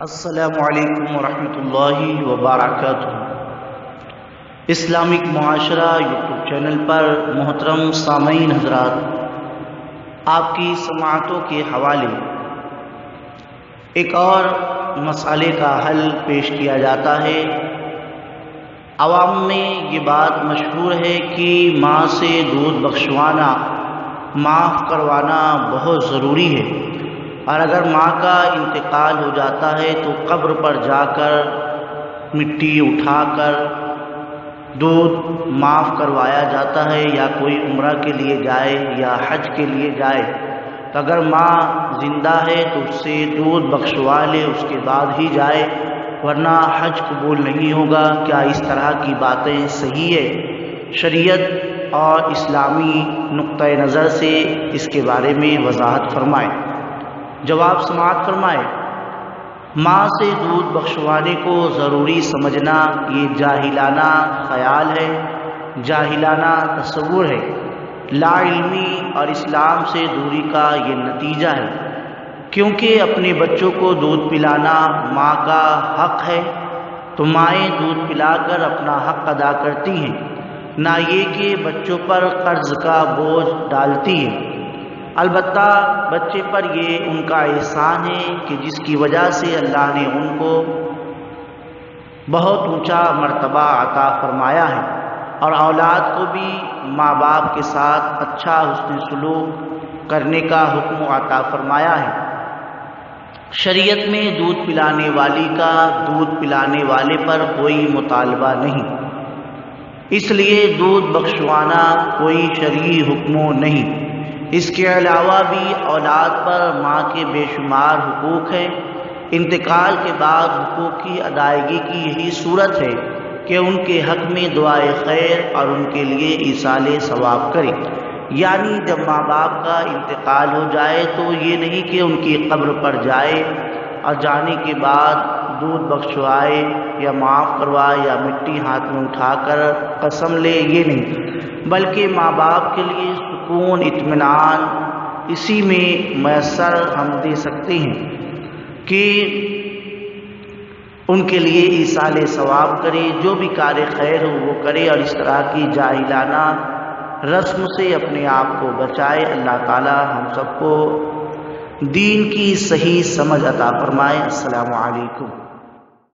السلام علیکم ورحمۃ اللہ وبرکاتہ۔ اسلامک معاشرہ یوٹیوب چینل پر محترم سامعین حضرات، آپ کی سماعتوں کے حوالے ایک اور مسئلے کا حل پیش کیا جاتا ہے۔ عوام میں یہ بات مشہور ہے کہ ماں سے دودھ بخشوانا، معاف کروانا بہت ضروری ہے، اور اگر ماں کا انتقال ہو جاتا ہے تو قبر پر جا کر مٹی اٹھا کر دودھ معاف کروایا جاتا ہے، یا کوئی عمرہ کے لیے جائے یا حج کے لیے جائے تو اگر ماں زندہ ہے تو اس سے دودھ بخشوا لے، اس کے بعد ہی جائے، ورنہ حج قبول نہیں ہوگا۔ کیا اس طرح کی باتیں صحیح ہے؟ شریعت اور اسلامی نقطہ نظر سے اس کے بارے میں وضاحت فرمائیں۔ جواب سماعت فرمائے۔ ماں سے دودھ بخشوانے کو ضروری سمجھنا یہ جاہلانہ خیال ہے، جاہلانہ تصور ہے، لا علمی اور اسلام سے دوری کا یہ نتیجہ ہے، کیونکہ اپنے بچوں کو دودھ پلانا ماں کا حق ہے، تو مائیں دودھ پلا کر اپنا حق ادا کرتی ہیں، نہ یہ کہ بچوں پر قرض کا بوجھ ڈالتی ہیں۔ البتہ بچے پر یہ ان کا احسان ہے کہ جس کی وجہ سے اللہ نے ان کو بہت اونچا مرتبہ عطا فرمایا ہے، اور اولاد کو بھی ماں باپ کے ساتھ اچھا حسن سلوک کرنے کا حکم عطا فرمایا ہے۔ شریعت میں دودھ پلانے والی کا دودھ پلانے والے پر کوئی مطالبہ نہیں، اس لیے دودھ بخشوانا کوئی شرعی حکم نہیں۔ اس کے علاوہ بھی اولاد پر ماں کے بے شمار حقوق ہیں۔ انتقال کے بعد حقوق کی ادائیگی کی یہی صورت ہے کہ ان کے حق میں دعائے خیر اور ان کے لیے ایصال ثواب کرے، یعنی جب ماں باپ کا انتقال ہو جائے تو یہ نہیں کہ ان کی قبر پر جائے اور جانے کے بعد دودھ بخشوائے یا معاف کروائے یا مٹی ہاتھ میں اٹھا کر قسم لے، یہ نہیں، بلکہ ماں باپ کے لیے سکون، اطمینان اسی میں میسر ہم دے سکتے ہیں کہ ان کے لیے ایصال ثواب کرے، جو بھی کار خیر ہو وہ کرے، اور اس طرح کی جاہلانہ رسم سے اپنے آپ کو بچائے۔ اللہ تعالی ہم سب کو دین کی صحیح سمجھ عطا فرمائے۔ السلام علیکم۔